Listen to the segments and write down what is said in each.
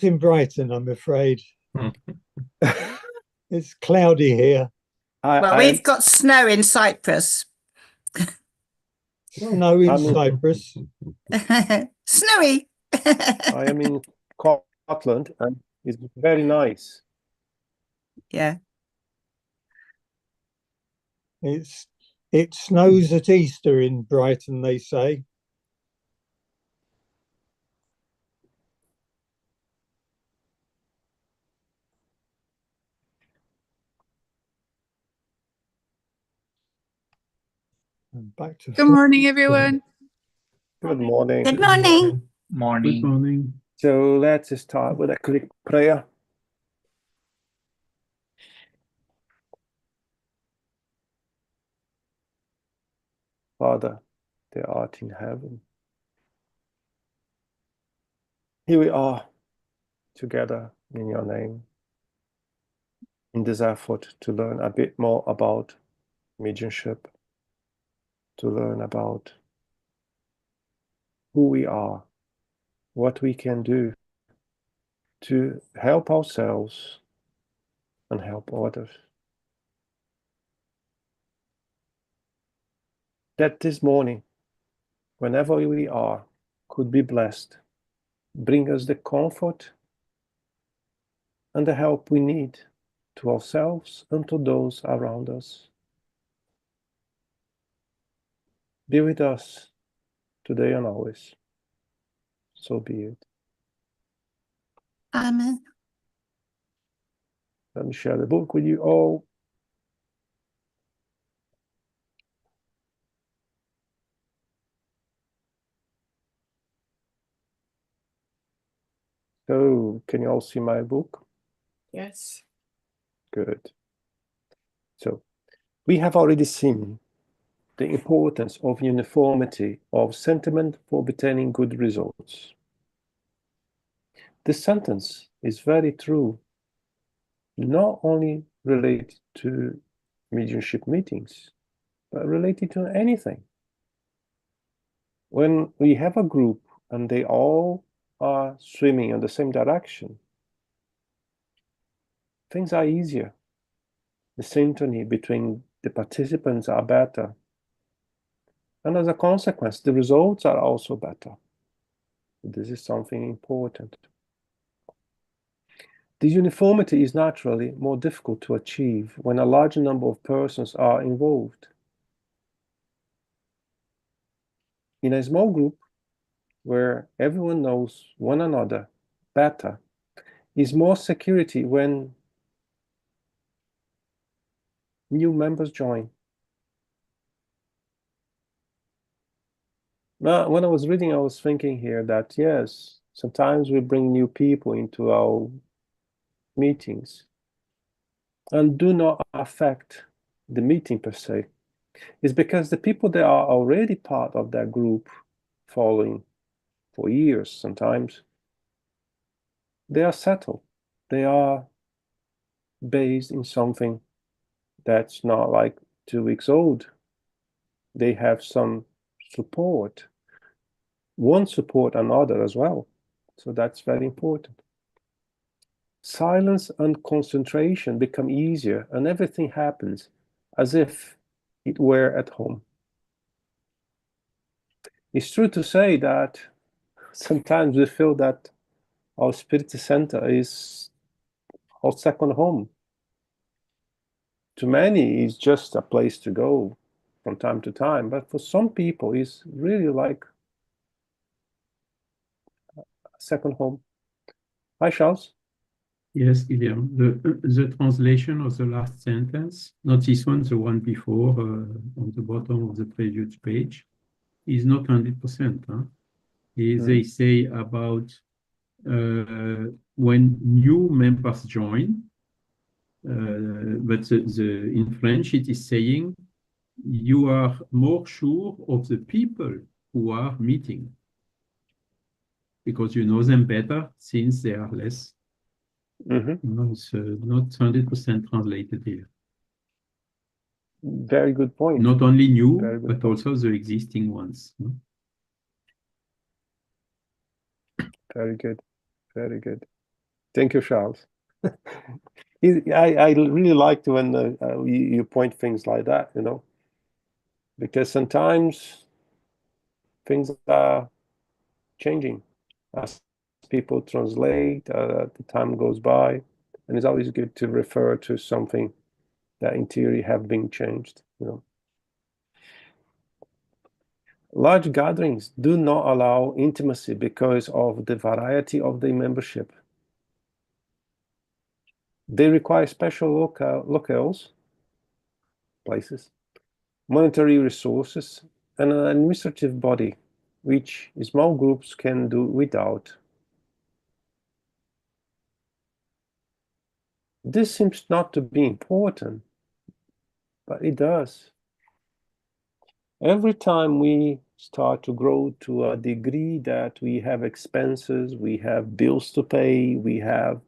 in Brighton, I'm afraid. It's cloudy here. Well, we've got snow in Cyprus. Snow in Cyprus. Snowy. I am in Scotland and it's very nice. Yeah. It snows at Easter in Brighton, they say. Back to Good morning, everyone. Good morning. Good morning. Morning. Good morning. So let's start with a quick prayer. Father, that art in heaven, here we are together in your name in this effort to learn a bit more about mediumship, to learn about who we are, what we can do to help ourselves and help others. That this morning, whenever we are, could be blessed, bring us the comfort and the help we need to ourselves and to those around us. Be with us today and always. So be it. Amen. Let me share the book with you all. So, can you all see my book? Yes. Good. So, we have already seen the importance of uniformity of sentiment for obtaining good results. This sentence is very true, not only related to mediumship meetings, but related to anything. When we have a group and they all are swimming in the same direction, things are easier. The synchrony between the participants are better. And as a consequence, the results are also better. This is something important. This uniformity is naturally more difficult to achieve when a large number of persons are involved. In a small group, where everyone knows one another better, is more security when new members join. Now, when I was reading, I was thinking here that, yes, sometimes we bring new people into our meetings and do not affect the meeting per se. It's because the people that are already part of that group, following for years sometimes, they are settled. They are based in something that's not like 2 weeks old. They have some support. One support another as well. So that's very important. Silence and concentration become easier and everything happens as if it were at home. It's true to say that sometimes we feel that our spirit center is our second home. To many, it's just a place to go from time to time, but for some people, it's really like a second home. Hi, Charles. Yes, Guillaume. The translation of the last sentence, not this one, the one before, on the bottom of the previous page, is not 100%. They say about when new members join, but in French it is saying you are more sure of the people who are meeting because you know them better since they are less. It's not 100% translated here. Very good point. Not only new, but also the existing ones. Very good. Very good. Thank you, Charles. I really liked when you point things like that, you know, because sometimes things are changing as people translate, the time goes by, and it's always good to refer to something that in theory have been changed, you know. Large gatherings do not allow intimacy because of the variety of the membership. They require special locales, places, monetary resources, and an administrative body, which small groups can do without. This seems not to be important, but it does. Every time we start to grow to a degree that we have expenses, we have bills to pay, we have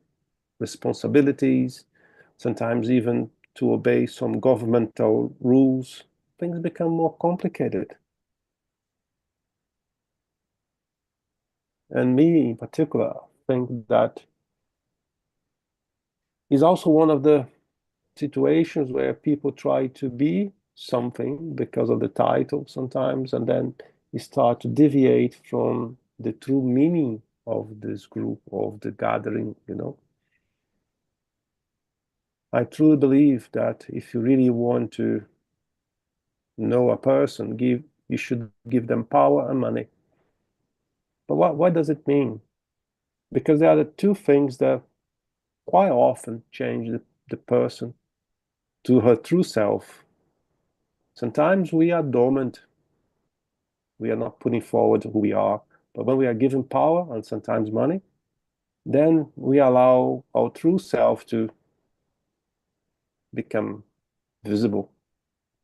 responsibilities, sometimes even to obey some governmental rules, things become more complicated. And me in particular think that is also one of the situations where people try to be something because of the title sometimes, and then you start to deviate from the true meaning of this group, of the gathering, you know. I truly believe that if you really want to know a person, you should give them power and money. But what does it mean? Because there are the two things that quite often change the person to her true self. Sometimes we are dormant. We are not putting forward who we are. But when we are given power and sometimes money, then we allow our true self to become visible.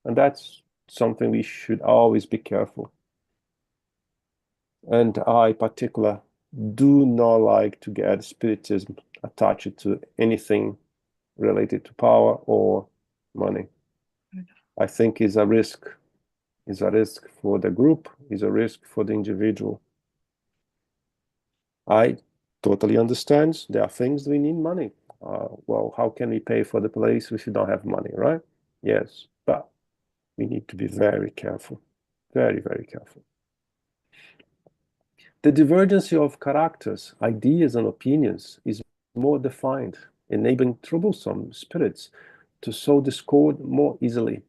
And that's something we should always be careful. And I, in particular, do not like to get spiritism attached to anything related to power or money. I think is a risk. Is a risk for the group, is a risk for the individual. I totally understand there are things we need money. Well, how can we pay for the place if we don't have money, right? Yes, but we need to be very careful, very, very careful. The divergence of characters, ideas, and opinions is more defined, enabling troublesome spirits to sow discord more easily.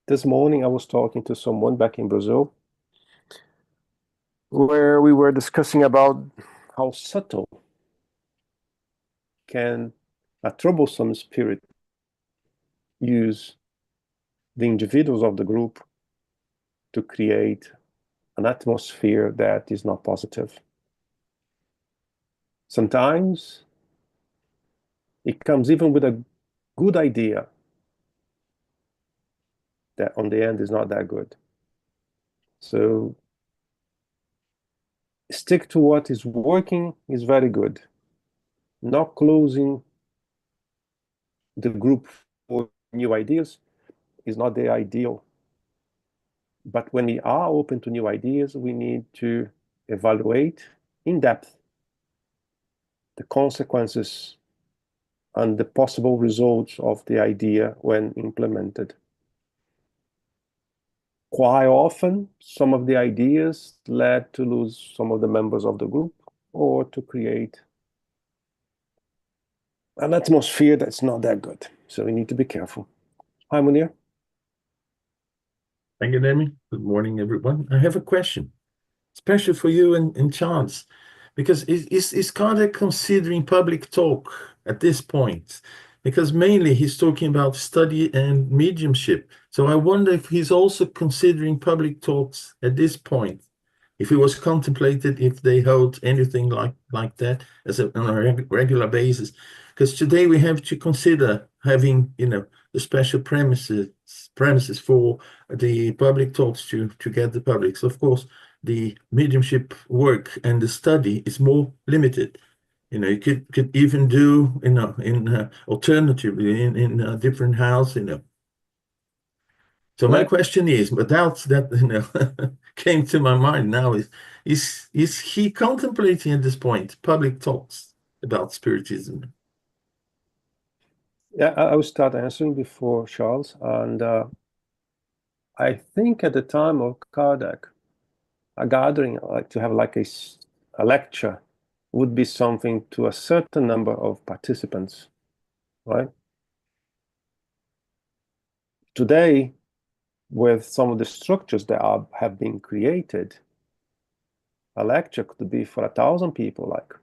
This morning, I was talking to someone back in Brazil, where we were discussing about how subtle can a troublesome spirit use the individuals of the group to create an atmosphere that is not positive. Sometimes it comes even with a good idea that on the end is not that good. So stick to what is working is very good. Not closing the group for new ideas is not the ideal. But when we are open to new ideas, we need to evaluate in depth the consequences and the possible results of the idea when implemented. Quite often, some of the ideas led to lose some of the members of the group or to create an atmosphere that's not that good. So we need to be careful. Hi, Munir. Thank you, Demi. Good morning, everyone. I have a question, especially for you and Chance, because is Kardec considering public talk at this point? Because mainly he's talking about study and mediumship. So I wonder if he's also considering public talks at this point, if it was contemplated, if they hold anything like that on a regular basis. Because today we have to consider having, the special premises for the public talks to get the public. So of course, the mediumship work and the study is more limited. You could even do, alternatively in a different house, So my question is, without that, came to my mind now is he contemplating at this point public talks about Spiritism? Yeah, I will start answering before Charles. And I think at the time of Kardec, a gathering, like to have like a lecture, would be something to a certain number of participants, right? Today, with some of the structures that have been created, a lecture could be for 1,000 people, like.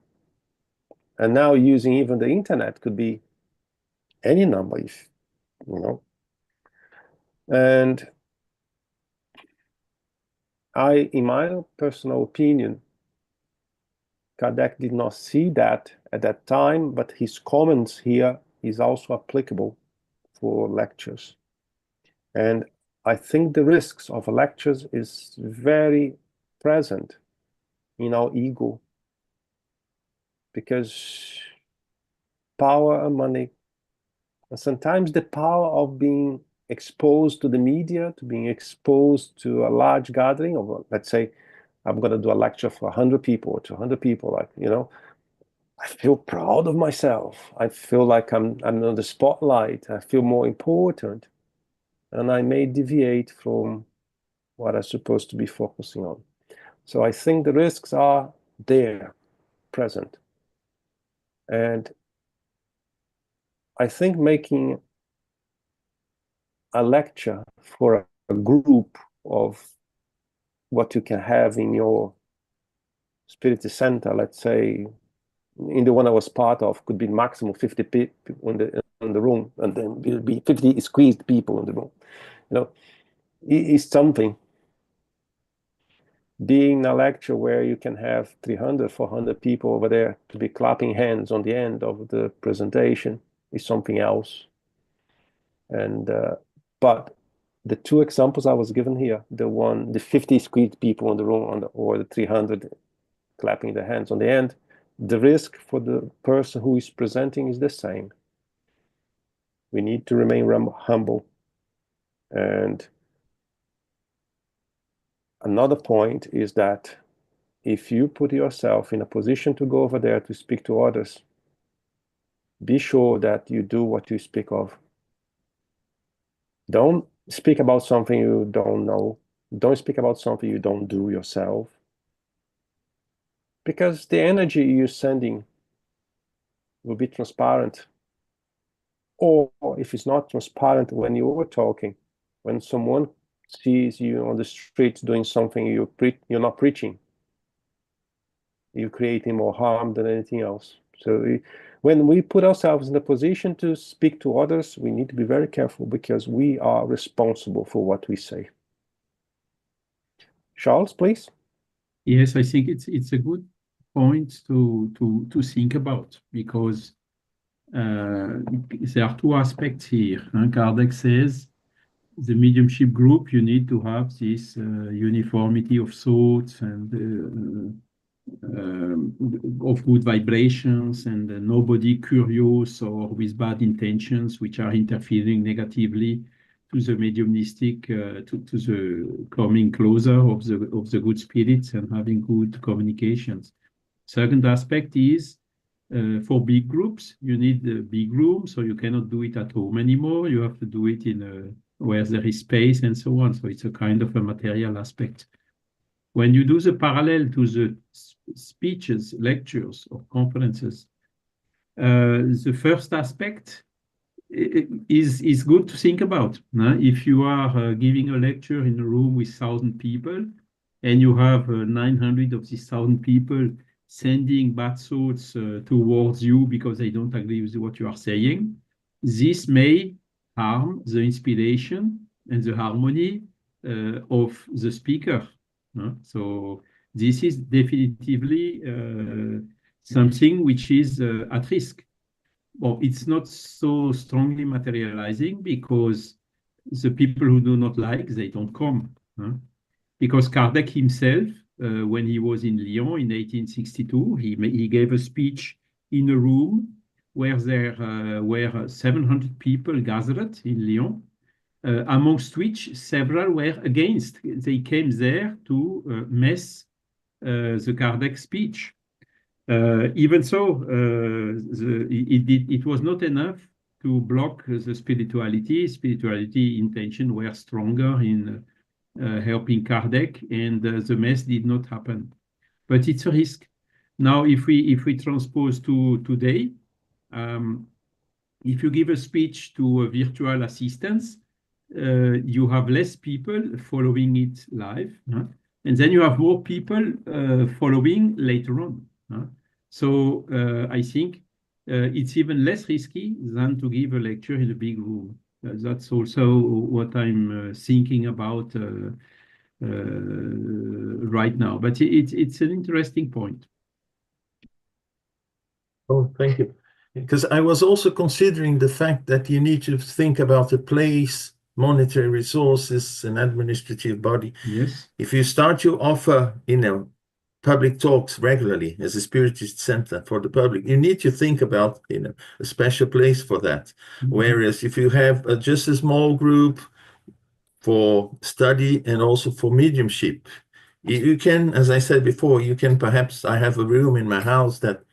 And now using even the internet could be any number, if you know. And in my personal opinion, Kardec did not see that at that time, but his comments here is also applicable for lectures. And I think the risks of lectures is very present in our ego, because power and money, and sometimes the power of being exposed to the media, to being exposed to a large gathering of, let's say, I'm going to do a lecture for 100 people or 200 people, like, you know, I feel proud of myself. I feel like I'm on the spotlight. I feel more important. And I may deviate from what I'm supposed to be focusing on. So I think the risks are there, present. And I think making a lecture for a group of what you can have in your spirit center, let's say, in the one I was part of, could be maximum 50 people in the room, and then will be 50 squeezed people in the room. You know, is something. Being a lecture where you can have 300, 400 people over there to be clapping hands on the end of the presentation is something else. And but the two examples I was given here, the 50 squeezed people in the room or the 300 clapping their hands on the end, the risk for the person who is presenting is the same. We need to remain humble. And another point is that if you put yourself in a position to go over there to speak to others, be sure that you do what you speak of. Don't speak about something you don't know. Don't speak about something you don't do yourself. Because the energy you're sending will be transparent. Or if it's not transparent when you're talking, when someone sees you on the street doing something you're not preaching, you're creating more harm than anything else. So when we put ourselves in the position to speak to others, we need to be very careful, because we are responsible for what we say. Charles, please. Yes, I think it's a good point to think about, because there are two aspects here. Kardec says the mediumship group, you need to have this uniformity of thoughts and of good vibrations, and nobody curious or with bad intentions which are interfering negatively to the mediumistic, to the coming closer of the good spirits and having good communications. Second aspect is for big groups, you need a big room, so you cannot do it at home anymore. You have to do it in where there is space and so on. So it's a kind of a material aspect. When you do the parallel to the speeches, lectures, or conferences, the first aspect is good to think about. If you are giving a lecture in a room with 1,000 people, and you have 900 of these 1,000 people sending bad thoughts towards you because they don't agree with what you are saying, this may harm the inspiration and the harmony of the speaker. So this is definitively something which is at risk. Well, it's not so strongly materializing, because the people who do not like, they don't come. Because Kardec himself, when he was in Lyon in 1862, he gave a speech in a room where there were 700 people gathered in Lyon. amongst which several were against. They came there to mess the Kardec speech. Even so, it was not enough to block the spirituality. Spirituality intention were stronger in helping Kardec, and the mess did not happen. But it's a risk. Now, if we transpose to today, if you give a speech to a virtual assistants, you have less people following it live, and then you have more people following later on. So I think it's even less risky than to give a lecture in a big room. That's also what I'm thinking about right now. But it's an interesting point. Oh, thank you. Because I was also considering the fact that you need to think about the place, monetary resources, and administrative body. Yes. If you start to offer, public talks regularly as a spiritist center for the public, you need to think about, a special place for that. Whereas if you have just a small group for study and also for mediumship, you can, as I said before, you can perhaps, I have a room in my house that,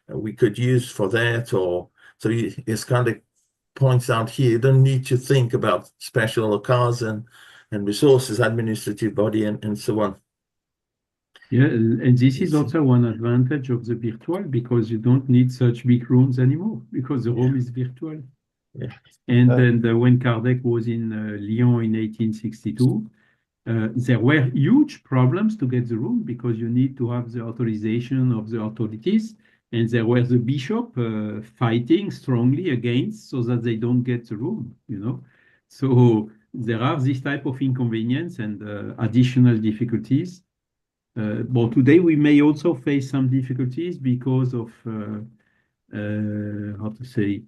we could use for that, or so it's kind of points out here, you don't need to think about special locales and resources, administrative body, and so on. Yeah, and this is also one advantage of the virtual, because you don't need such big rooms anymore, because the room is virtual. Yeah. And then when Kardec was in Lyon in 1862, there were huge problems to get the room, because you need to have the authorization of the authorities, and there was the bishop fighting strongly against, so that they don't get the room, So there are this type of inconvenience and additional difficulties. But today we may also face some difficulties because of, how to say,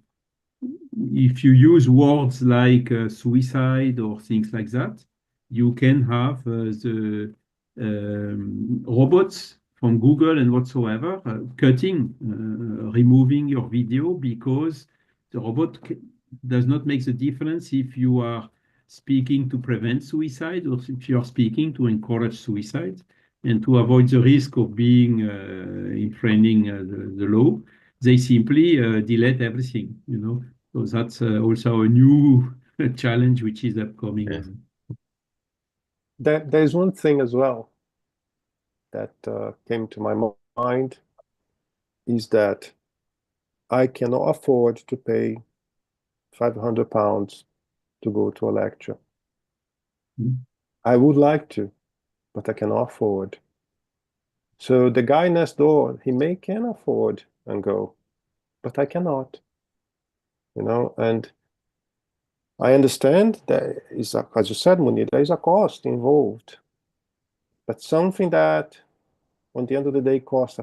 if you use words like suicide or things like that, you can have the robots from Google and whatsoever cutting, removing your video, because the robot does not make the difference if you are speaking to prevent suicide or if you are speaking to encourage suicide. And to avoid the risk of being infringing the law, they simply delete everything, So that's also a new challenge which is upcoming. Yes. There's one thing as well that came to my mind, is that I cannot afford to pay £500 to go to a lecture. I would like to, but I cannot afford. So the guy next door, he can afford and go, but I cannot. And I understand that is, as you said, Munir, there is a cost involved. But something that, on the end of the day, costs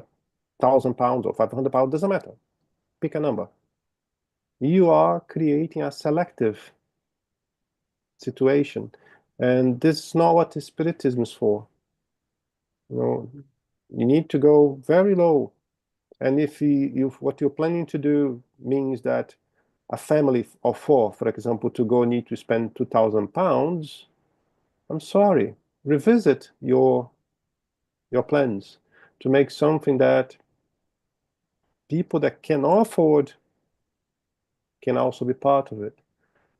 £1,000 or £500, doesn't matter. Pick a number. You are creating a selective situation, and this is not what the Spiritism is for. You need to go very low, and if what you're planning to do means that a family of 4, for example, to go need to spend £2,000, I'm sorry, revisit your plans to make something that people that cannot afford can also be part of it.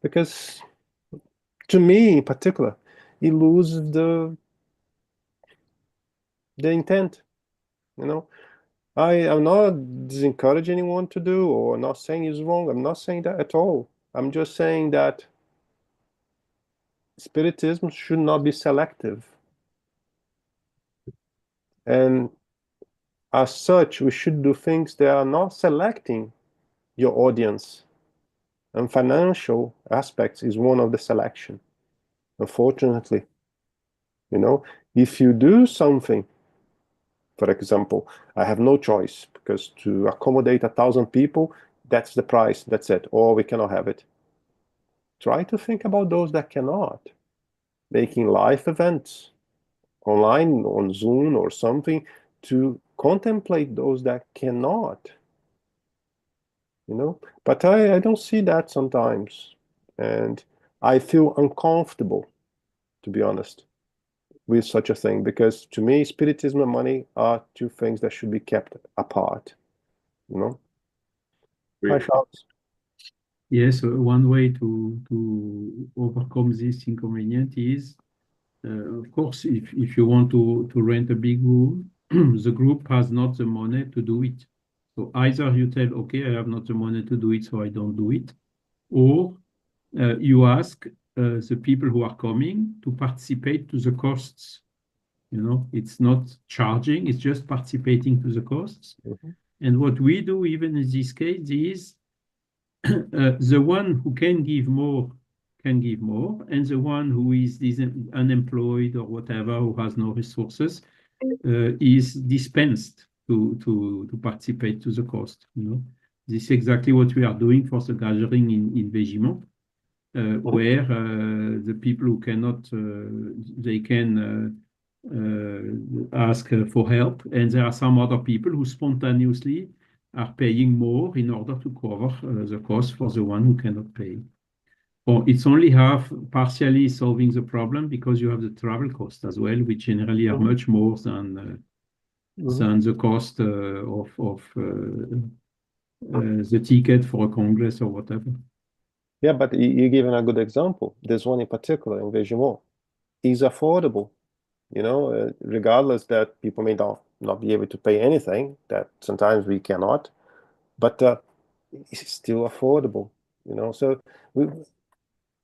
Because to me in particular, it loses the intent. I am not discouraging anyone to do, or not saying it's wrong. I'm not saying that at all. I'm just saying that Spiritism should not be selective. And as such, we should do things that are not selecting your audience. And financial aspects is one of the selection, unfortunately. If you do something, for example, I have no choice, because to accommodate 1,000 people, that's the price, that's it, or we cannot have it. Try to think about those that cannot. Making live events online, on Zoom or something, to contemplate those that cannot. But I don't see that sometimes. And I feel uncomfortable, to be honest, with such a thing, because to me, spiritism and money are two things that should be kept apart, you know? Hi, Charles. Yes, one way to overcome this inconvenience is, of course, if you want to rent a big room, the group has not the money to do it. So either you tell, okay, I have not the money to do it, so I don't do it, or you ask the people who are coming to participate to the costs. You know, it's not charging, it's just participating to the costs. And what we do, even in this case, is the one who can give more, and the one who is unemployed or whatever, who has no resources, is dispensed to participate to the cost. You know, this is exactly what we are doing for the gathering in Vegimont, where the people who cannot, they can ask for help, and there are some other people who spontaneously are paying more in order to cover the cost for the one who cannot pay. Or it's only half partially solving the problem, because you have the travel cost as well, which generally are much more than the cost of the ticket for a congress or whatever. Yeah, but you're giving a good example. There's one in particular in Vegimont. It's affordable, you know, regardless that people may not be able to pay anything, that sometimes we cannot, but it's still affordable, you know. So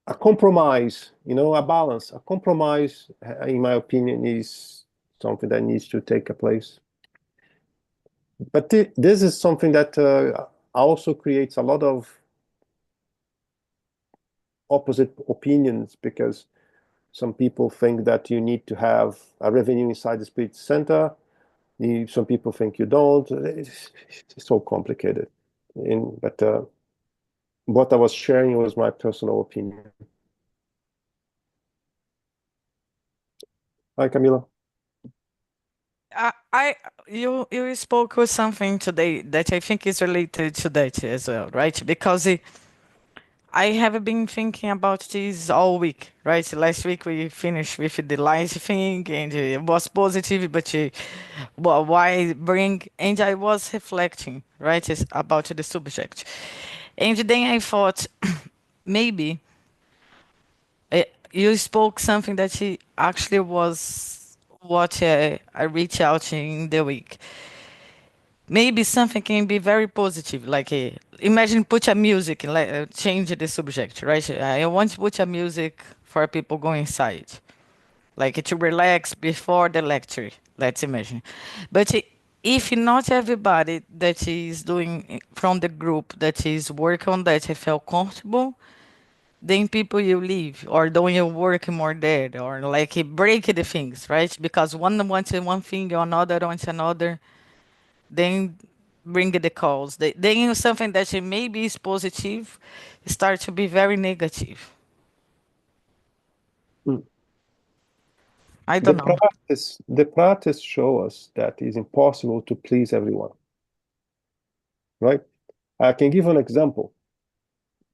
a compromise, you know, a balance, a compromise, in my opinion, is something that needs to take a place. But this is something that also creates a lot of opposite opinions, because some people think that you need to have a revenue inside the Spirit Center. Some people think you don't. It's so complicated. But what I was sharing was my personal opinion. Hi, Camila. You spoke with something today that I think is related to that as well, right? Because I have been thinking about this all week, right? Last week we finished with the light thing, and it was positive, but why bring? And I was reflecting, right, about the subject, and then I thought maybe you spoke something that actually was what I reached out in the week. Maybe something can be very positive, like imagine put a music, like change the subject, right? I want to put a music for people going inside, like to relax before the lecture. Let's imagine, but if not everybody that is doing from the group that is working on that, I felt comfortable, then people you leave or don't you work more there, or like break the things, right? Because one wants one thing or another wants another, then bring the calls. Then something that maybe is positive start to be very negative. I don't know. The practice show us that it's impossible to please everyone, right? I can give an example.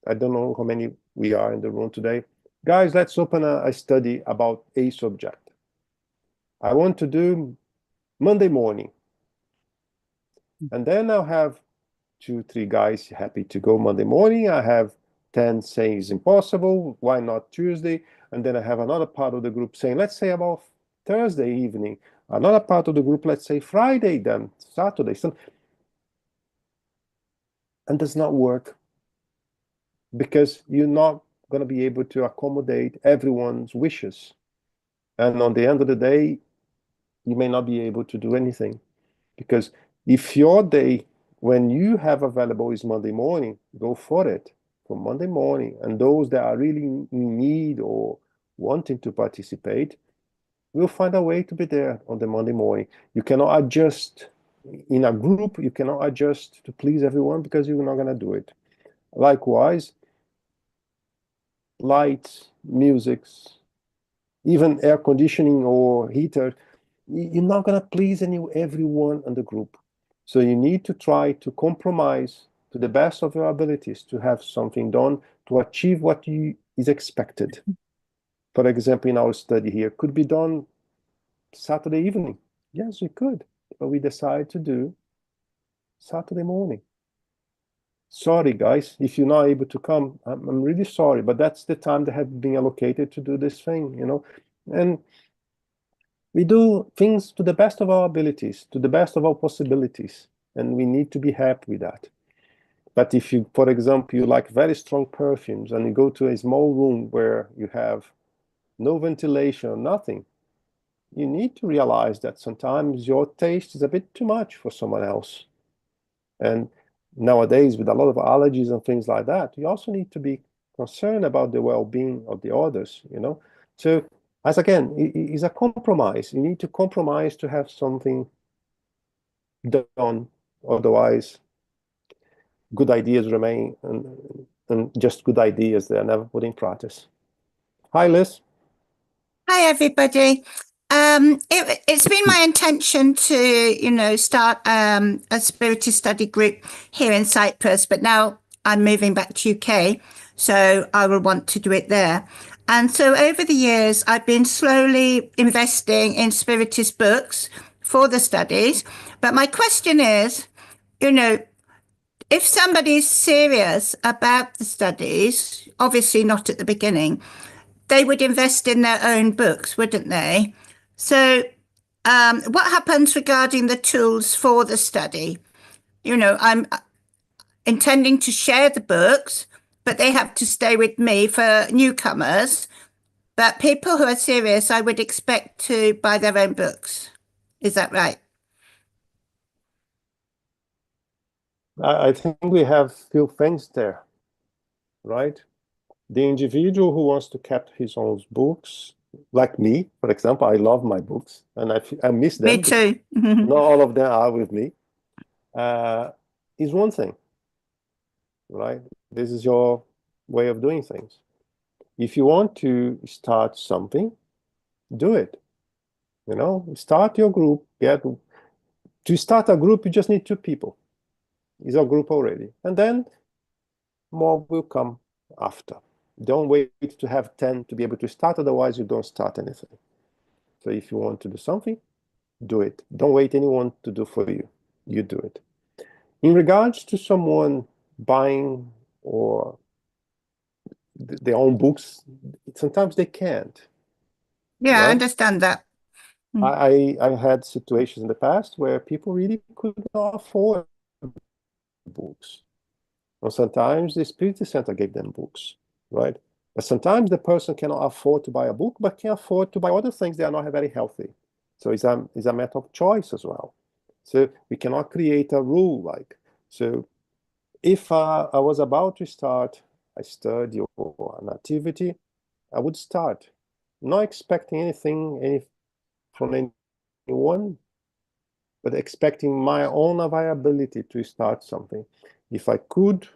I don't know how many we are in the room today. Guys, let's open a study about a subject. I want to do Monday morning. And then I'll have 2-3 guys happy to go Monday morning. I have 10 saying it's impossible. Why not Tuesday? And then I have another part of the group saying, let's say about Thursday evening. Another part of the group, let's say Friday, then Saturday. And does not work, because you're not going to be able to accommodate everyone's wishes. And on the end of the day, you may not be able to do anything. Because if your day, when you have available, is Monday morning, go for it for Monday morning. And those that are really in need or wanting to participate, will find a way to be there on the Monday morning. You cannot adjust in a group. You cannot adjust to please everyone, because you're not going to do it. Likewise, lights, musics, even air conditioning or heater, you're not going to please everyone in the group. So you need to try to compromise to the best of your abilities to have something done to achieve what you is expected. For example, in our study here, could be done Saturday evening. Yes, we could, but we decided to do Saturday morning. Sorry, guys, if you're not able to come, I'm really sorry, but that's the time that has been allocated to do this thing, you know. And we do things to the best of our abilities, to the best of our possibilities, and we need to be happy with that. But if you, for example, you like very strong perfumes and you go to a small room where you have no ventilation, nothing, you need to realize that sometimes your taste is a bit too much for someone else. And nowadays, with a lot of allergies and things like that, you also need to be concerned about the well-being of the others, you know. So, as again, it's a compromise. You need to compromise to have something done. Otherwise, good ideas remain and just good ideas. They are never put in practice. Hi, Liz. Hi, everybody. It's been my intention to, start a spiritist study group here in Cyprus, but now I'm moving back to UK, so I will want to do it there. And so over the years, I've been slowly investing in spiritist books for the studies. But my question is, if somebody's serious about the studies, obviously not at the beginning, they would invest in their own books, wouldn't they? So what happens regarding the tools for the study? I'm intending to share the books, but they have to stay with me for newcomers. But people who are serious, I would expect to buy their own books. Is that right? I think we have few things there, right? The individual who wants to keep his own books, like me, for example, I love my books and I miss them. Me too. Not all of them are with me. Is one thing, right? This is your way of doing things. If you want to start something, do it. Start your group. To start a group, you just need 2 people. It's a group already. And then more will come after. Don't wait to have 10 to be able to start, otherwise you don't start anything. So if you want to do something, do it. Don't wait anyone to do for you. You do it. In regards to someone buying or their own books, sometimes they can't. Yeah, right? I understand that. I had situations in the past where people really could not afford books. And sometimes the Spirit Center gave them books, right? But sometimes the person cannot afford to buy a book, but can afford to buy other things that are not very healthy. So it's a matter of choice as well. So we cannot create a rule like. So if I was about to start a study or an activity, I would start, not expecting anything from anyone, but expecting my own viability to start something. If I could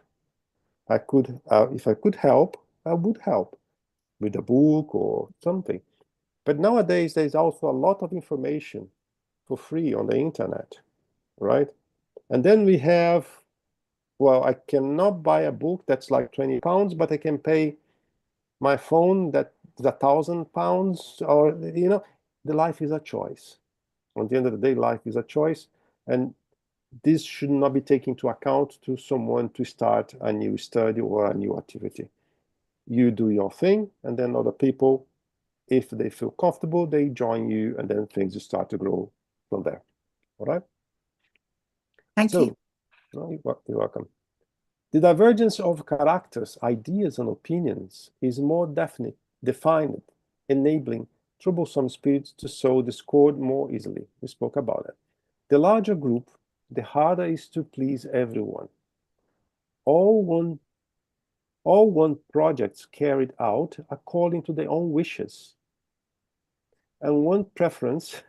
help, I would help with a book or something. But nowadays, there's also a lot of information for free on the internet, right? And then we have, well, I cannot buy a book that's like £20, but I can pay my phone that is £1,000, or, the life is a choice. At the end of the day, life is a choice. And this should not be taken into account to someone to start a new study or a new activity. You do your thing, and then other people, if they feel comfortable, they join you, and then things start to grow from there. All right? Thank you. You're welcome. The divergence of characters, ideas, and opinions is more defined, enabling troublesome spirits to sow discord more easily. We spoke about it. The larger group, the harder it is to please everyone. All want projects carried out according to their own wishes, and one preference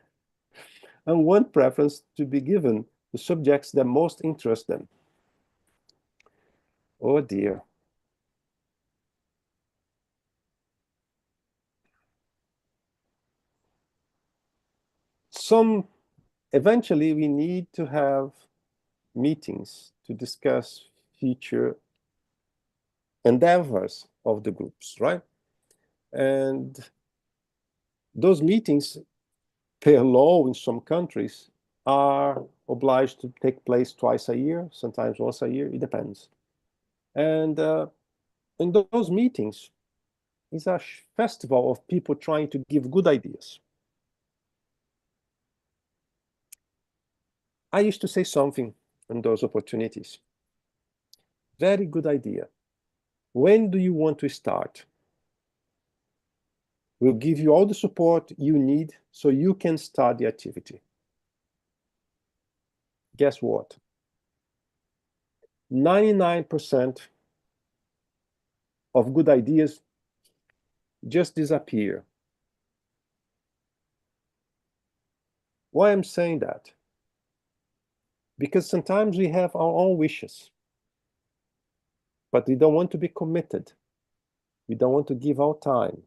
to be given to subjects that most interest them. Oh dear. Eventually we need to have meetings to discuss future endeavors of the groups, right? And those meetings, per law in some countries, are obliged to take place twice a year, sometimes once a year, it depends. And in those meetings, it's a festival of people trying to give good ideas. I used to say something in those opportunities. Very good idea. When do you want to start? We'll give you all the support you need so you can start the activity. Guess what? 99% of good ideas just disappear. Why I'm saying that? Because sometimes we have our own wishes, but we don't want to be committed. We don't want to give our time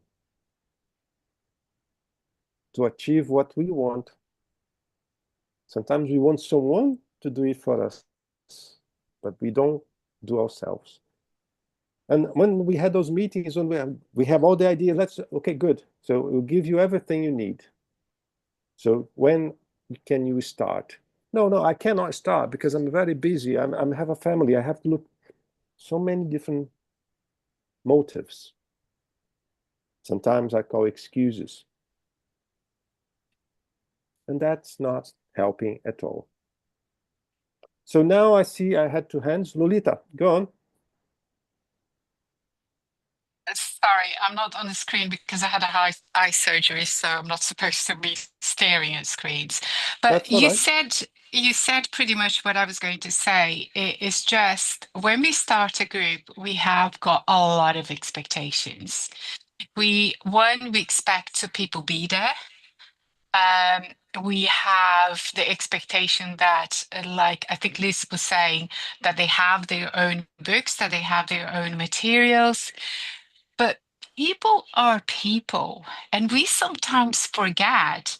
to achieve what we want. Sometimes we want someone to do it for us, but we don't do ourselves. And when we had those meetings, when we have all the ideas, okay, good. So we'll give you everything you need. So when can you start? No, I cannot start because I'm very busy. I have a family. I have to look so many different motives. Sometimes I call excuses. And that's not helping at all. So now I see I had two hands. Lolita, go on. Sorry, I'm not on the screen because I had a eye surgery, so I'm not supposed to be staring at screens. But That's all right. You said pretty much what I was going to say. It's just when we start a group, we have got a lot of expectations. We expect to people be there. We have the expectation that, like I think Liz was saying, that they have their own books, that they have their own materials. But people are people, and we sometimes forget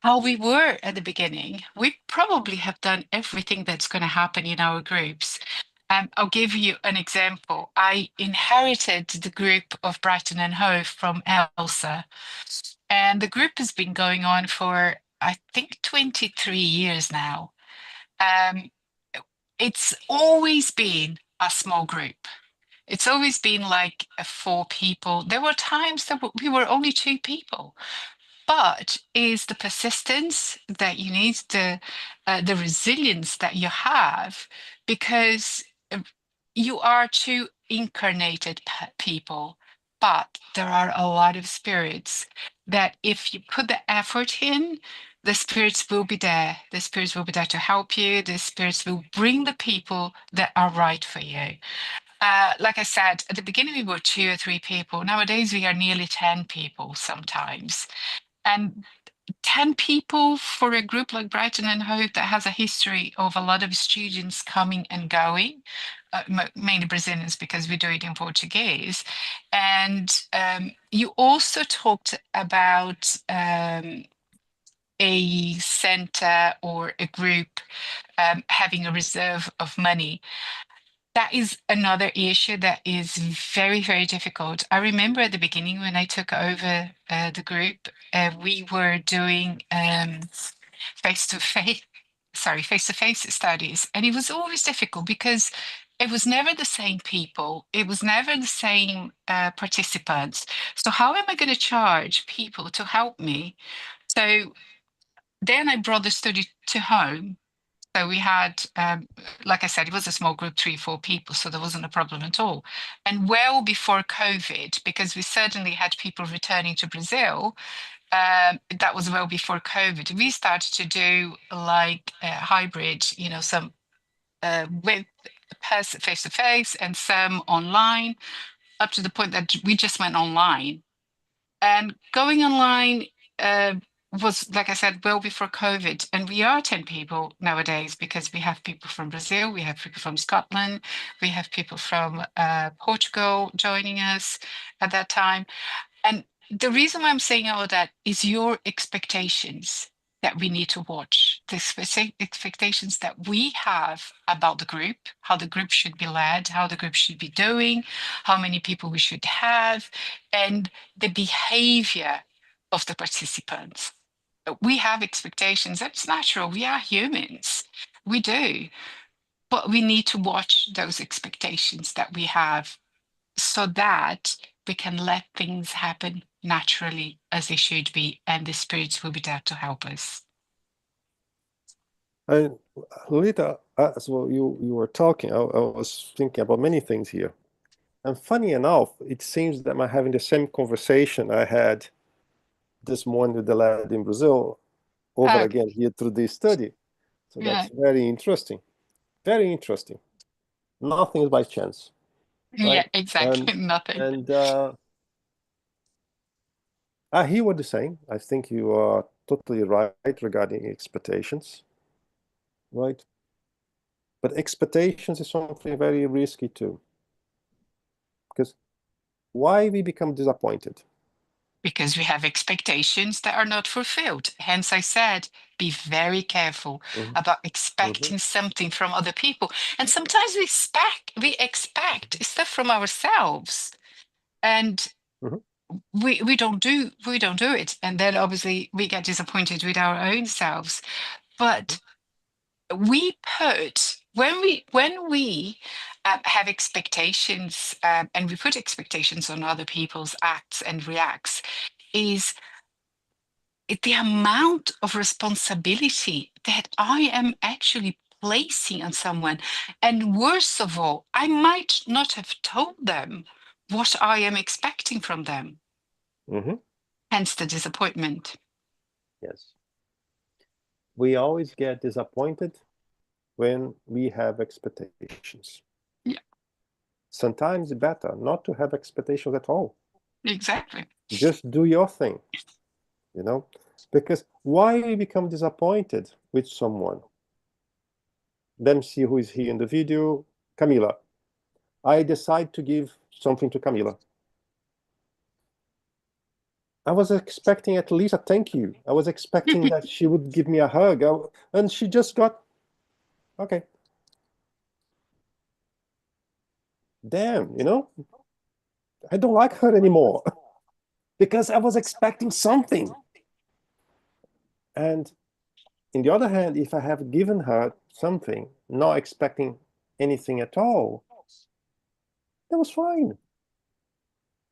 how we were at the beginning. We probably have done everything that's going to happen in our groups. I'll give you an example. I inherited the group of Brighton and Hove from Elsa, and the group has been going on for, I think, 23 years now. It's always been a small group. It's always been like 4 people. There were times that we were only 2 people, but is the persistence that you need, the resilience that you have, because you are two incarnated people, but there are a lot of spirits that if you put the effort in, the spirits will be there. The spirits will be there to help you. The spirits will bring the people that are right for you. Like I said, at the beginning, we were 2 or 3 people. Nowadays, we are nearly 10 people sometimes. And 10 people for a group like Brighton and Hove that has a history of a lot of students coming and going, mainly Brazilians because we do it in Portuguese. And you also talked about a center or a group having a reserve of money. That is another issue that is very, very difficult. I remember at the beginning when I took over the group, we were doing face-to-face, face-to-face studies, and it was always difficult because it was never the same people. It was never the same participants. So how am I going to charge people to help me? So then I brought the study to home. So we had, like I said, it was a small group, 3, 4 people, so there wasn't a problem at all. And well before COVID, because we certainly had people returning to Brazil, that was well before COVID. We started to do like a hybrid, some with face to face and some online, up to the point that we just went online. And going online was, like I said, well before COVID. And we are 10 people nowadays because we have people from Brazil, we have people from Scotland, we have people from Portugal joining us at that time. And the reason why I'm saying all of that is your expectations that we need to watch. the specific expectations that we have about the group, how the group should be led, how the group should be doing, how many people we should have, and the behavior of the participants. We have expectations. That's natural. We are humans. We do. But we need to watch those expectations that we have so that we can let things happen naturally as they should be, and the spirits will be there to help us. And Lita, as well, you were talking, I was thinking about many things here. And funny enough, it seems that I'm having the same conversation I had this morning with the lad in Brazil over again here through this study. So that's very interesting. Very interesting. Nothing is by chance. Right? Yeah, exactly. Nothing. And I hear what you're saying. I think you are totally right regarding expectations. Right? But expectations is something very risky too. Because why we become disappointed? Because we have expectations that are not fulfilled. Hence, I said, be very careful about expecting something from other people. And sometimes we expect stuff from ourselves, and we don't do it. And then obviously we get disappointed with our own selves. But we put when we have expectations, and we put expectations on other people's acts and reacts, is the amount of responsibility that I am actually placing on someone. And worst of all, I might not have told them what I am expecting from them. Hence the disappointment. Yes. We always get disappointed when we have expectations. Yeah. Sometimes it's better not to have expectations at all. Exactly. Just do your thing, you know? Because why we become disappointed with someone? Let me see who is here in the video. Camila. I decide to give something to Camila. I was expecting at least a thank you. I was expecting that she would give me a hug. And she just got, okay. Damn, you know? I don't like her anymore because I was expecting something. And on the other hand, if I have given her something, not expecting anything at all, that was fine.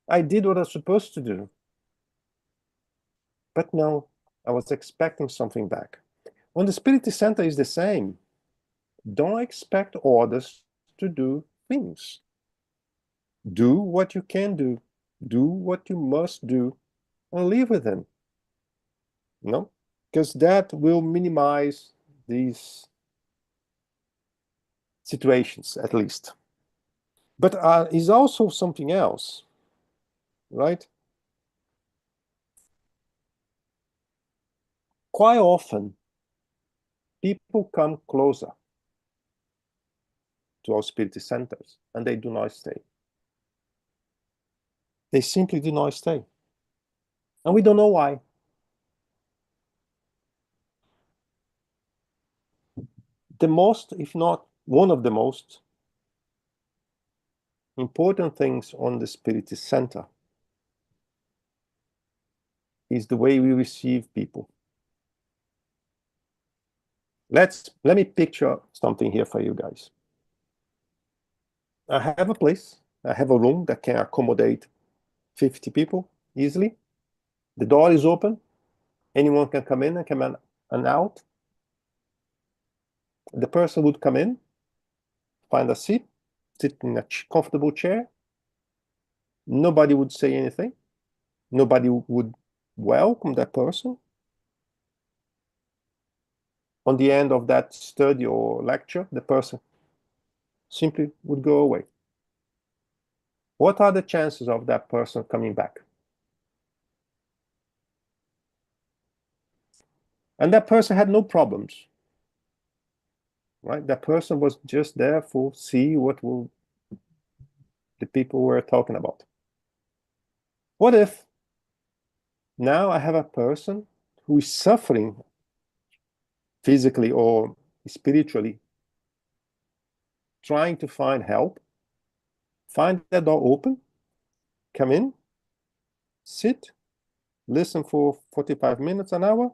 I did what I was supposed to do. But no, I was expecting something back. On the Spirit Center is the same. Don't expect others to do things. Do what you can do. Do what you must do and live with them. No? Because that will minimize these situations, at least. But is also something else, right? Quite often, people come closer to our spirit centers and they do not stay. They simply do not stay. And we don't know why. The most, if not one of the most important things on the Spirit Center is the way we receive people. Let me picture something here for you guys. I have a place, I have a room that can accommodate 50 people easily. The door is open. Anyone can come in and come in and out. The person would come in, find a seat, sit in a comfortable chair. Nobody would say anything. Nobody would welcome that person. On the end of that study or lecture, the person simply would go away. What are the chances of that person coming back? And that person had no problems, right? That person was just there for see what the people were talking about. What if now I have a person who is suffering physically or spiritually, trying to find help, find that door open, come in, sit, listen for 45 minutes, an hour.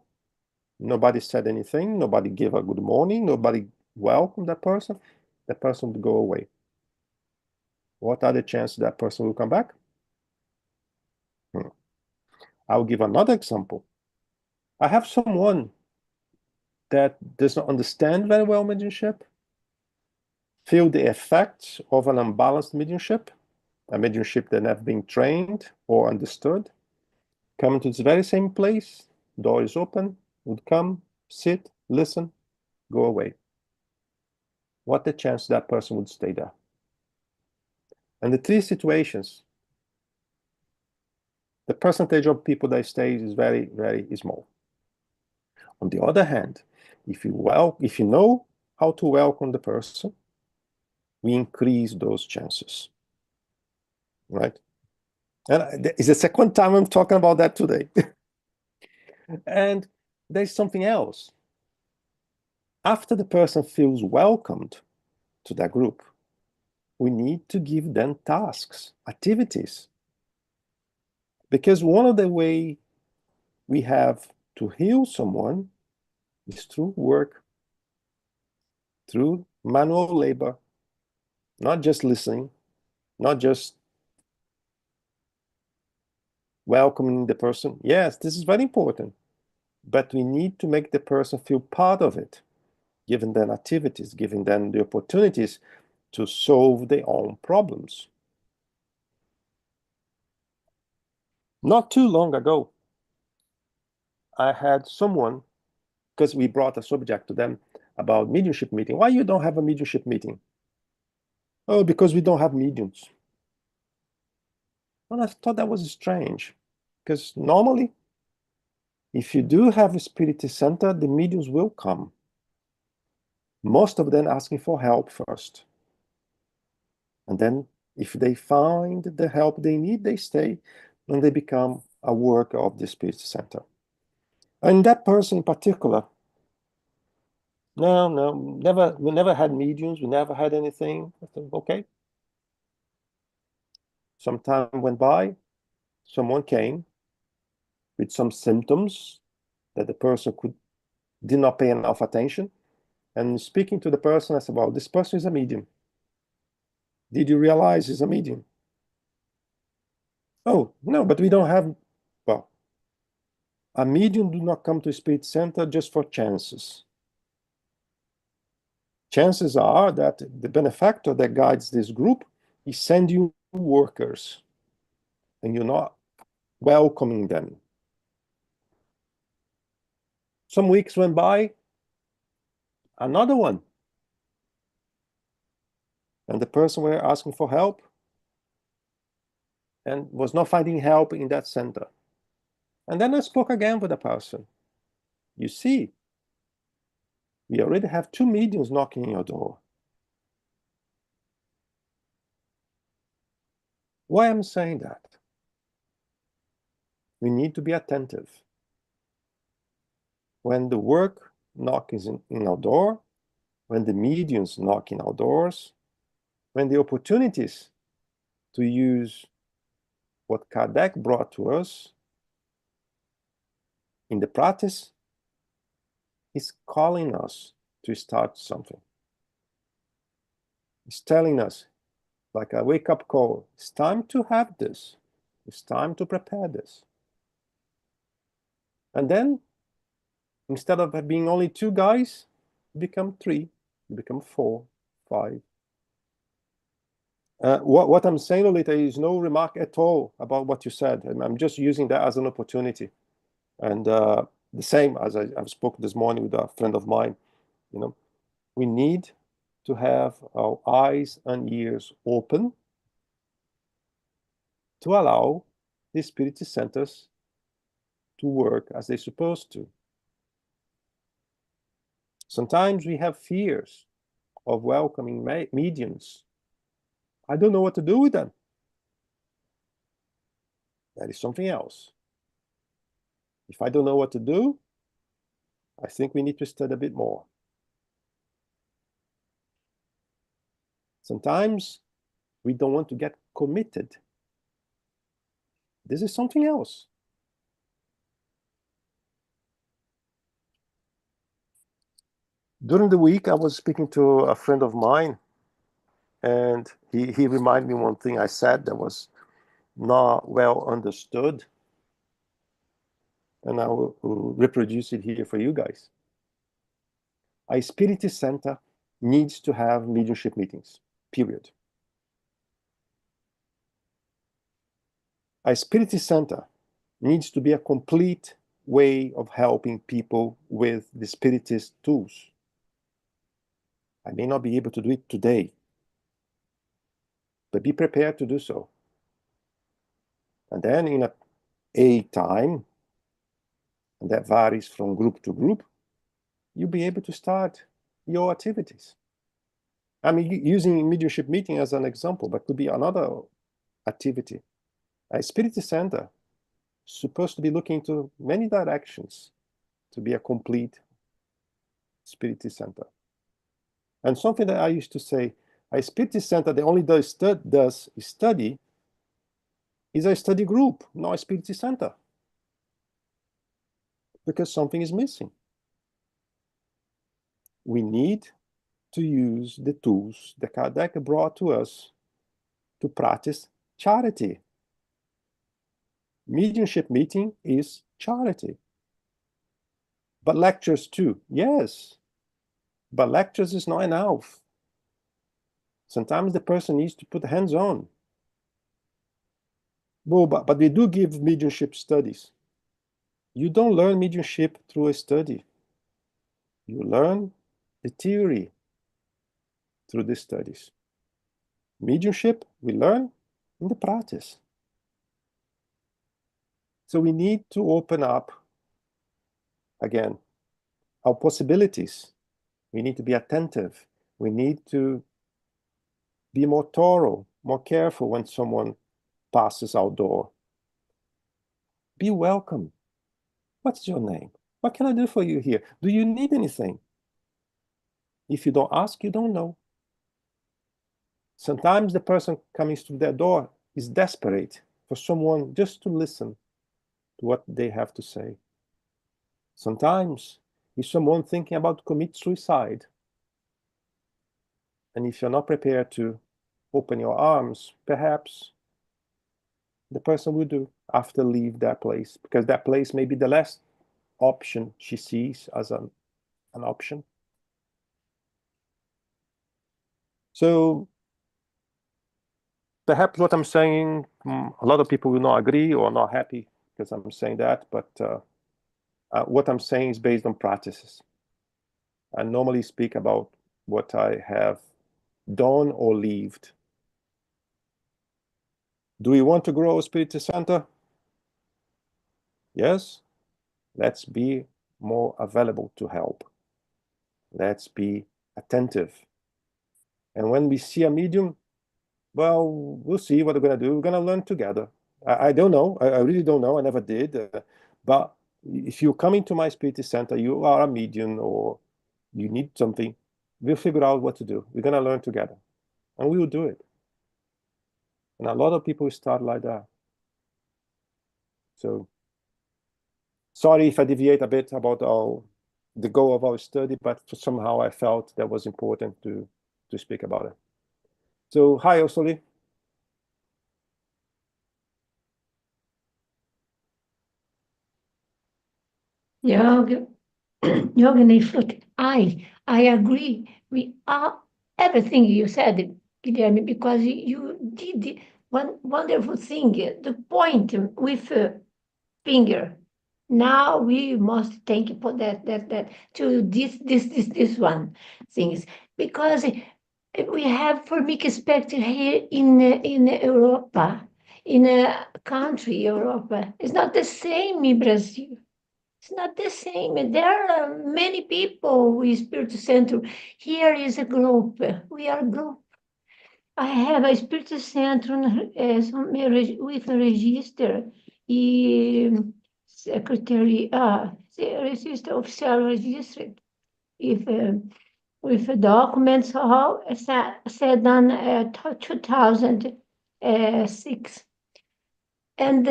Nobody said anything. Nobody gave a good morning. Nobody welcomed that person. That person would go away. What are the chances that person will come back? I'll give another example. I have someone that does not understand very well mediumship, feel the effects of an unbalanced mediumship, a mediumship that never been trained or understood, come to this very same place, door is open, would come, sit, listen, go away. What the chance that person would stay there? And the three situations, the percentage of people that stay is very, very small. On the other hand, if you know how to welcome the person, we increase those chances, right? And it's the second time I'm talking about that today. And there's something else. After the person feels welcomed to that group, we need to give them tasks, activities. Because one of the ways we have to heal someone is through work, through manual labor, not just listening, not just welcoming the person. Yes, this is very important, but we need to make the person feel part of it, giving them activities, giving them the opportunities to solve their own problems. Not too long ago, I had someone, because we brought a subject to them about mediumship meeting. Why you don't have a mediumship meeting? Oh, because we don't have mediums. Well, I thought that was strange, because normally, if you do have a spirit center, the mediums will come. Most of them asking for help first. And then if they find the help they need, they stay, and they become a worker of the spirit center. And that person in particular, no, we never had mediums, we never had anything. I said, okay. Some time went by, someone came with some symptoms that the person did not pay enough attention. And speaking to the person, I said, well, this person is a medium. Did you realize he's a medium? Oh, no, but we don't have, well, a medium do not come to a spirit center just for chances. Chances are that the benefactor that guides this group is sending you workers, and you're not welcoming them. Some weeks went by, another one. And the person were asking for help and was not finding help in that center. And then I spoke again with the person. You see, we already have 2 mediums knocking on your door. Why I'm saying that? We need to be attentive. When the work knock is in our door, when the mediums knock in our doors, when the opportunities to use what Kardec brought to us in the practice is calling us to start something. It's telling us, like a wake-up call, it's time to have this. It's time to prepare this. And then, instead of being only 2 guys, you become 3, you become 4, 5. What I'm saying, Lolita, is no remark at all about what you said. I'm just using that as an opportunity. And the same as I spoke this morning with a friend of mine, we need to have our eyes and ears open to allow the spirit centers to work as they're supposed to. Sometimes we have fears of welcoming mediums. I don't know what to do with them. That is something else. If I don't know what to do, I think we need to study a bit more. Sometimes we don't want to get committed. This is something else. During the week, I was speaking to a friend of mine, and he reminded me one thing I said that was not well understood. And I will reproduce it here for you guys. A spirit center needs to have mediumship meetings, period. A spirit center needs to be a complete way of helping people with the spiritist tools. I may not be able to do it today, but be prepared to do so. And then in a time, and that varies from group to group, you'll be able to start your activities. I mean, using mediumship meeting as an example, but could be another activity. A spirit center is supposed to be looking into many directions to be a complete spirit center. And something that I used to say, a spirit center that only does study is a study group, not a spirit center, because something is missing. We need to use the tools that Kardec brought to us to practice charity. Mediumship meeting is charity. But lectures too, yes. But lectures is not enough. Sometimes the person needs to put hands on. Well, but we do give mediumship studies. You don't learn mediumship through a study. You learn the theory through the studies. Mediumship, we learn in the practice. So we need to open up, again, our possibilities. We need to be attentive. We need to be more thorough, more careful when someone passes our door. Be welcome. What's your name? What can I do for you here? Do you need anything? If you don't ask, you don't know. Sometimes the person coming through their door is desperate for someone just to listen to what they have to say. Sometimes it's someone thinking about to commit suicide. And if you're not prepared to open your arms, perhaps the person will do after leave that place, because that place may be the last option she sees as an option. So perhaps what I'm saying, a lot of people will not agree or not happy because I'm saying that, but what I'm saying is based on practices. I normally speak about what I have done or lived. Do we want to grow a spirit center? Yes. Let's be more available to help. Let's be attentive. And when we see a medium, well, we'll see what we're going to do. We're going to learn together. I don't know. I really don't know. I never did. But if you come into my spirit center, you are a medium or you need something, we'll figure out what to do. We're going to learn together. And we will do it. And a lot of people start like that. So, sorry if I deviate a bit about the goal of our study, but somehow I felt that was important to speak about it. So, hi, Osoli. Jörg, Jörgen, I agree with everything you said, Guilherme, because you did one wonderful thing. The point with finger. Now we must thank you for that to this one things, because we have formic spectre here in Europa, in a country Europa. It's not the same in Brazil. It's not the same. There are many people with Spirit Center. Here is a group. We are a group. I have a Spirit Center with a register. Secretary, register, official register, if with documents all said on 2006. And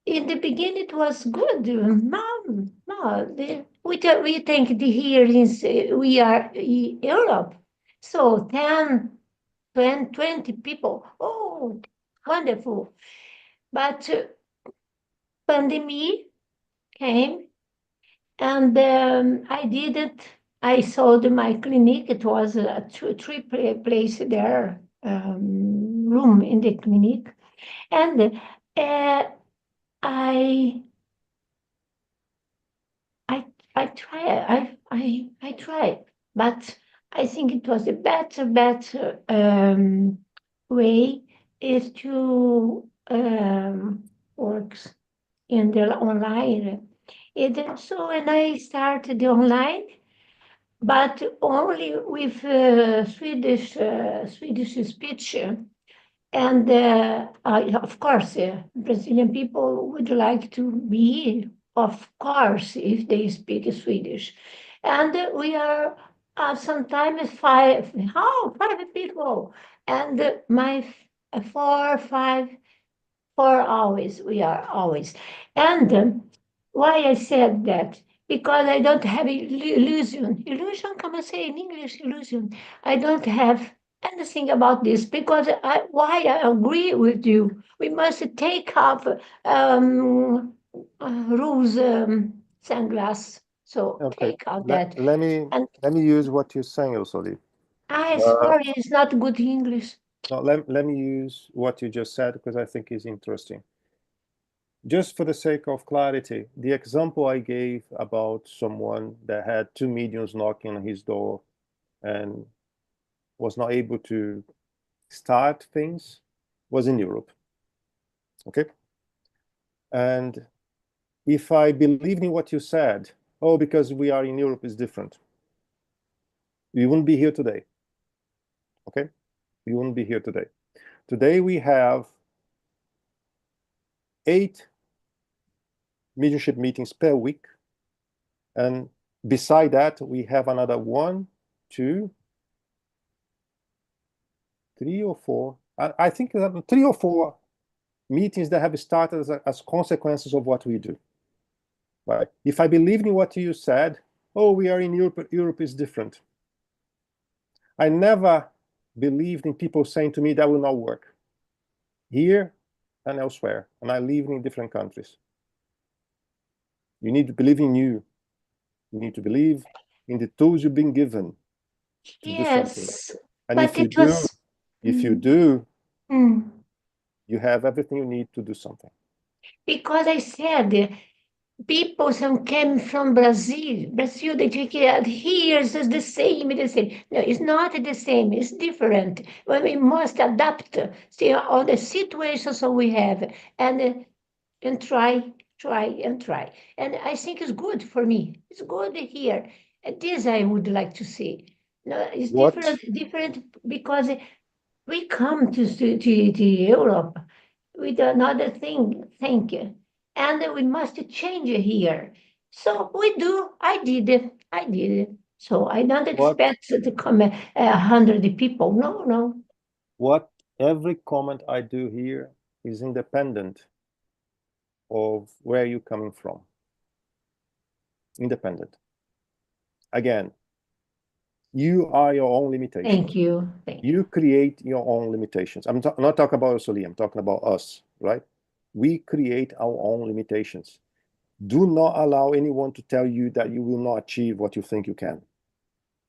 in the beginning, it was good. We think the hearings, we are in Europe. So 10, 20 people. Oh, wonderful. But pandemic came, and I sold my clinic. It was a three place there, room in the clinic. And I I try I try, but I think it was a better way is to works in the online. So when I started the online, but only with Swedish speech. And of course, Brazilian people would like to be, of course, if they speak Swedish. And we are sometimes five people. And my 4, 5, 4 hours, we are always. And why I said that? Because I don't have illusion. Illusion, come and say in English, illusion. I don't have anything about this because why I agree with you. We must take off rules, sunglass. So Okay. take out that. Let me And use what you're saying, Osoli. sorry, it's not good English. No, let me use what you just said because I think is interesting. Just for the sake of clarity, the example I gave about someone that had 2 mediums knocking on his door and was not able to start things was in Europe. Okay. And if I believed in what you said, oh, because we are in Europe is different, we wouldn't be here today. Okay. We wouldn't be here today. Today we have 8 mediumship meetings per week. And beside that, we have another 1, 2, 3 or 4. I think 3 or 4 meetings that have started as consequences of what we do. Right? If I believed in what you said, oh, we are in Europe, Europe is different. I never believed in people saying to me that will not work here and elsewhere. And I live in different countries. You need to believe in you. You need to believe in the tools you've been given to do something. Yes, And but it was. if you do, Mm. you have everything you need to do something. Because I said people some came from Brazil. Brazil, they take it here is the same, the same. No, it's not the same. It's different. But we must adapt to all the situations that we have and try. And I think it's good for me. It's good here. And this I would like to see. No, it's What? different because we come to Europe with another think, and we must change here. So we do. I did it. So I don't What? expect to come 100 people. No. What every comment I do here is independent of where you're coming from. Independent. Again, you are your own limitations. Thank you. You create your own limitations. I'm not talking about Soli, I'm talking about us, right? We create our own limitations. Do not allow anyone to tell you that you will not achieve what you think you can.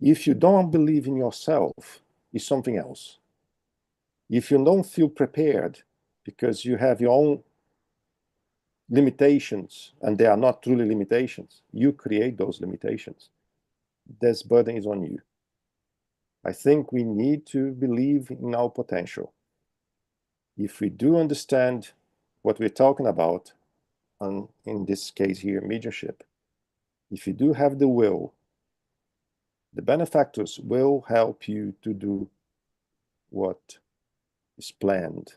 If you don't believe in yourself, it's something else. If you don't feel prepared because you have your own limitations and they are not truly limitations, you create those limitations. This burden is on you. I think we need to believe in our potential. If we do understand what we're talking about, and in this case here, mediumship, if you do have the will, the benefactors will help you to do what is planned.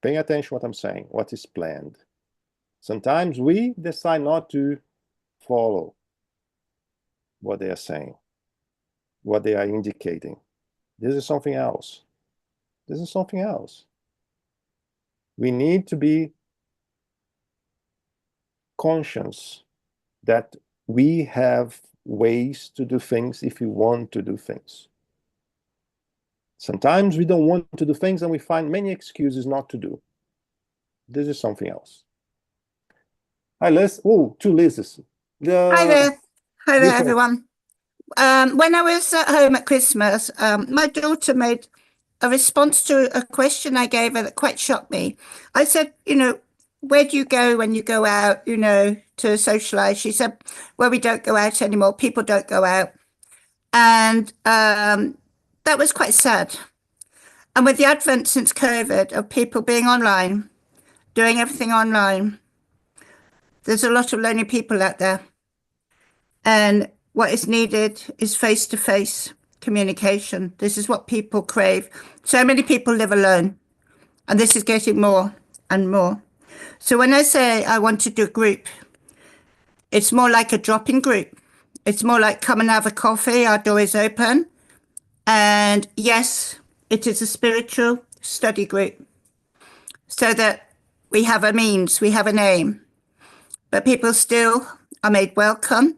Pay attention what I'm saying, what is planned. Sometimes we decide not to follow what they are saying, what they are indicating. This is something else. This is something else. We need to be conscious that we have ways to do things if we want to do things. Sometimes we don't want to do things and we find many excuses not to do. This is something else. Hi, Liz. Oh, two Liz's. Hi there. Hi there, first. everyone. When I was at home at Christmas, my daughter made a response to a question I gave her that quite shocked me. I said, where do you go when you go out, to socialize? She said, well, we don't go out anymore. People don't go out. And that was quite sad. And with the advent since COVID of people being online, doing everything online, there's a lot of lonely people out there. And what is needed is face-to-face communication. This is what people crave. So many people live alone, and this is getting more and more. So when I say I want to do a group, it's more like a drop-in group. It's more like come and have a coffee, our door is open. And yes, it is a spiritual study group so that we have a means, we have an aim, but people still are made welcome.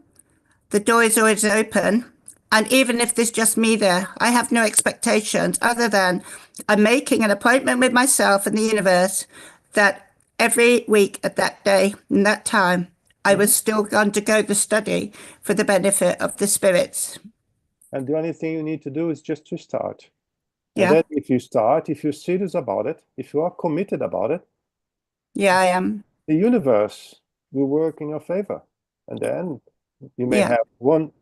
The door is always open. And even if there's just me there, I have no expectations other than I'm making an appointment with myself and the universe that every week at that day and that time, I was still going to go the study for the benefit of the spirits. And the only thing you need to do is just to start. Yeah. And then if you start, if you're serious about it, if you are committed about it, Yeah, I am. the universe will work in your favor. And then you may Yeah. have one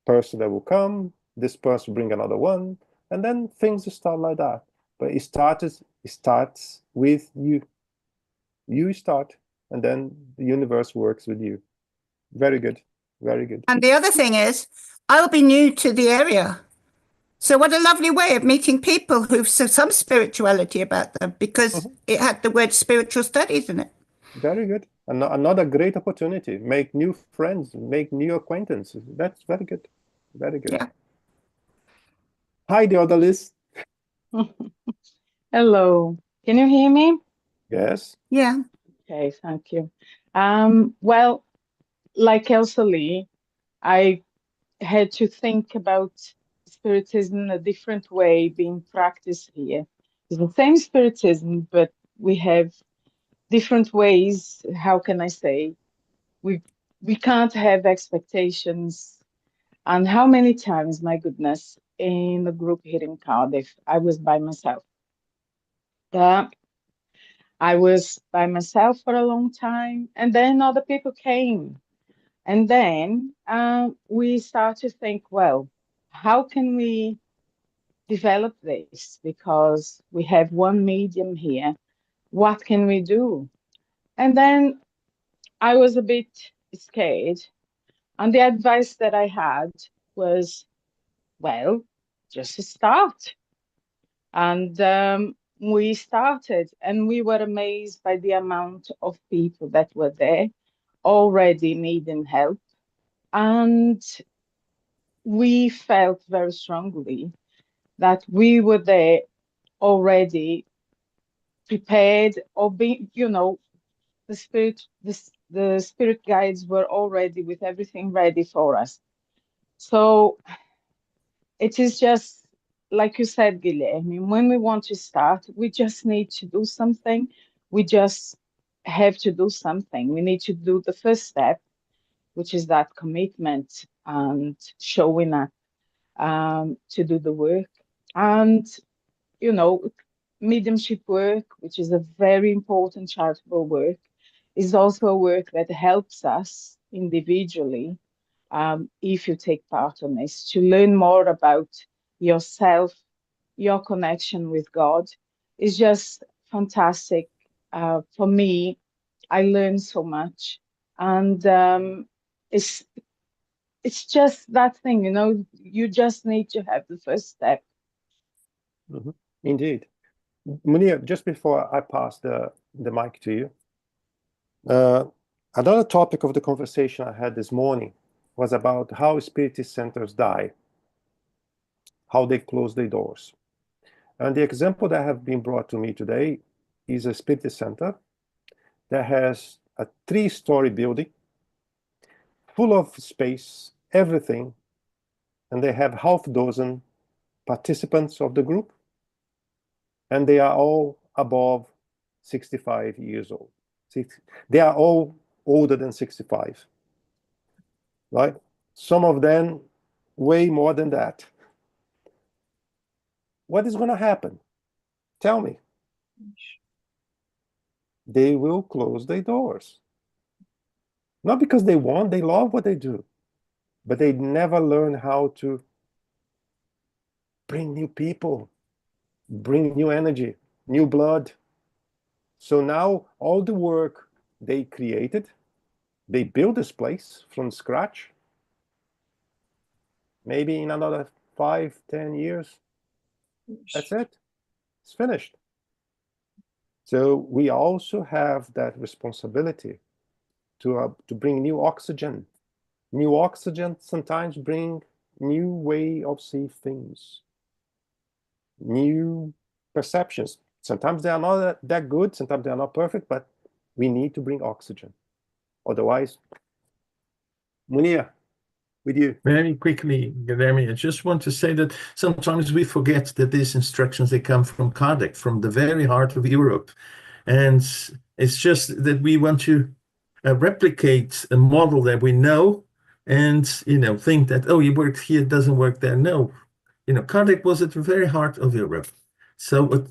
person that will come, this person bring another one, and then things start like that. But it starts with you. You start, and then the universe works with you. Very good. Very good. And the other thing is, I'll be new to the area. So what a lovely way of meeting people who've some spirituality about them, because it had the word spiritual studies in it. Very good. Another great opportunity. Make new friends, make new acquaintances. That's very good. Very good. Yeah. Hi, the other Liz. Hello. Can you hear me? Yes. Yeah. Okay, thank you. Well, like Elsa Lee, I had to think about spiritism in a different way being practiced here. It's the same spiritism, but we have different ways. How can I say? We can't have expectations. And how many times, my goodness, in a group here in Cardiff, I was by myself. I was by myself for a long time, and then other people came. And then we start to think, well, how can we develop this? Because we have one medium here. What can we do? And then I was a bit scared. And the advice that I had was, well, just start. And we started, and we were amazed by the amount of people that were there already needing help. And we felt very strongly that we were there already prepared, or the spirit guides were already with everything ready for us. So it is just like you said, Guilherme, when we want to start, we just need to do something. We just have to do something. We need to do the first step, which is that commitment and showing up to do the work. And, mediumship work, which is a very important charitable work, is also a work that helps us individually, if you take part on this, to learn more about yourself, your connection with God. Is just fantastic. For me, I learned so much. And it's just that thing, you just need to have the first step. Indeed. Munir, just before I pass the mic to you, another topic of the conversation I had this morning was about how spiritist centers die, how they close their doors. And the example that have been brought to me today is a spiritist center that has a 3-story building full of space, everything, and they have half a dozen participants of the group, and they are all above 65 years old. They are all older than 65, right? Some of them way more than that. What is going to happen? Tell me. They will close their doors. Not because they want, they love what they do, but they never learn how to bring new people, bring new energy, new blood. So now all the work they created, they built this place from scratch. Maybe in another 5-10 years, that's it. It's finished. So we also have that responsibility to bring new oxygen. New oxygen sometimes bring new way of seeing things, new perceptions. Sometimes they are not that good, sometimes they are not perfect, but we need to bring oxygen. Otherwise, Munir, with you. Very quickly, Guilherme, I just want to say that sometimes we forget that these instructions, they come from Kardec, from the very heart of Europe. And it's just that we want to replicate a model that we know and, think that, oh, it worked here, it doesn't work there. No, Kardec was at the very heart of Europe. So,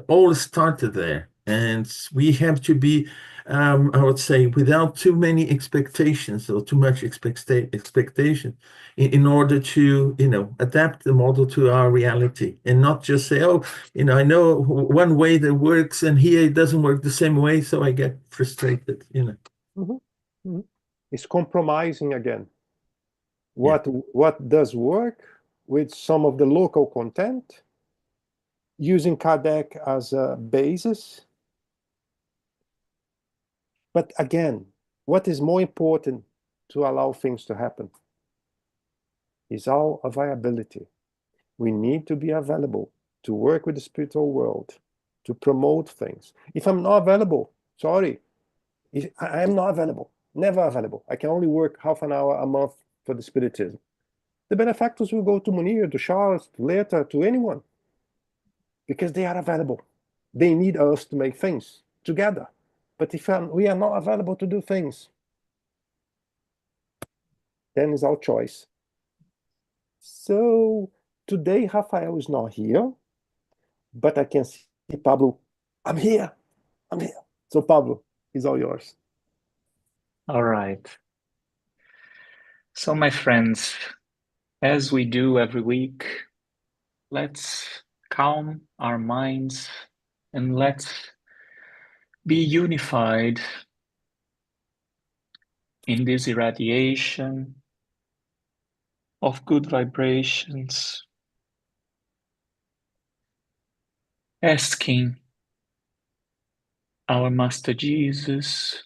all started there. And we have to be, I would say, without too many expectations or too much expectation in order to, adapt the model to our reality and not just say, oh, I know one way that works and here it doesn't work the same way, so I get frustrated, It's compromising again. What does work with some of the local content, using Kardec as a basis. But again, what is more important to allow things to happen is our availability. We need to be available to work with the spiritual world, to promote things. If I'm not available, sorry, I am not available, never available. I can only work half an hour a month for the spiritism. The benefactors will go to Munir, to Charles, to Leta, to anyone, because they are available. They need us to make things together. But if we are not available to do things, then it's our choice. So today, Rafael is not here, but I can see Pablo. I'm here. So Pablo, it's all yours. All right. So my friends, as we do every week, let's calm our minds and let's be unified in this irradiation of good vibrations, asking our Master Jesus,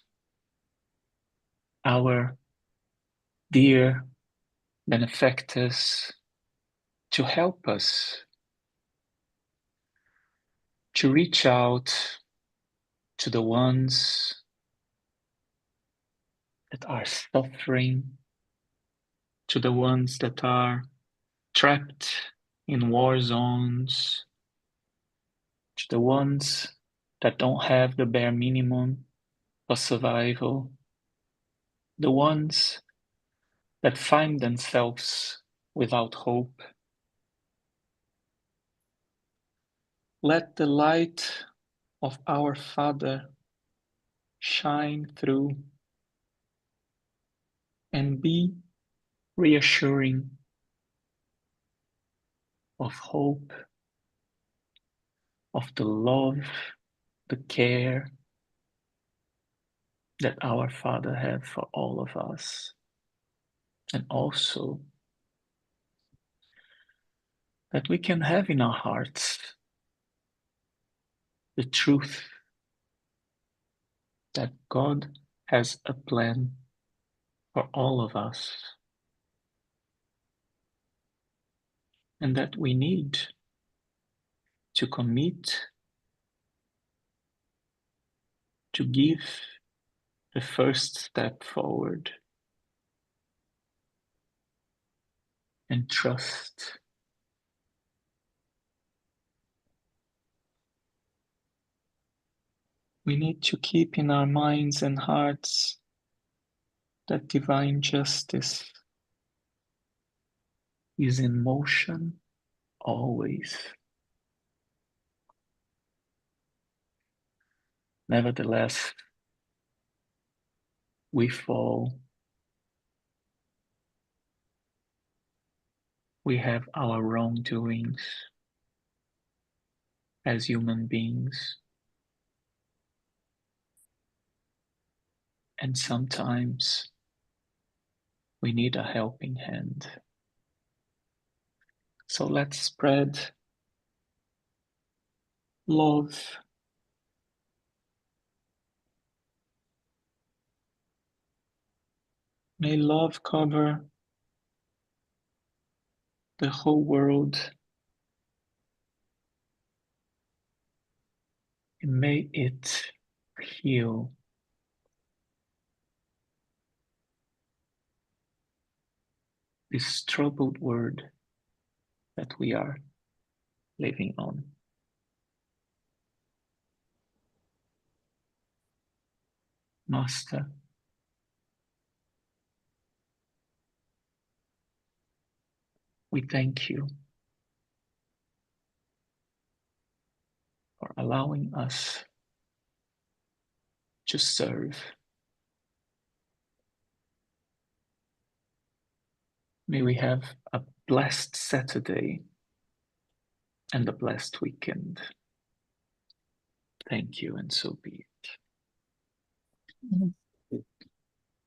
our dear benefactors, to help us to reach out to the ones that are suffering, to the ones that are trapped in war zones, to the ones that don't have the bare minimum for survival, the ones that find themselves without hope. Let the light of our Father shine through and be reassuring of hope, of the love, the care that our Father has for all of us, and also that we can have in our hearts the truth that God has a plan for all of us, and that we need to commit to give the first step forward and trust. We need to keep in our minds and hearts that divine justice is in motion always. Nevertheless, we fall. We have our wrongdoings as human beings. And sometimes we need a helping hand. So let's spread love. May love cover the whole world, and may it heal this troubled world that we are living on. Master, we thank you for allowing us to serve. May we have a blessed Saturday and a blessed weekend. Thank you, and so be it.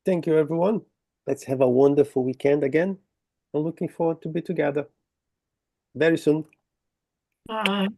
Thank you, everyone. Let's have a wonderful weekend again. I'm looking forward to be together very soon. Bye.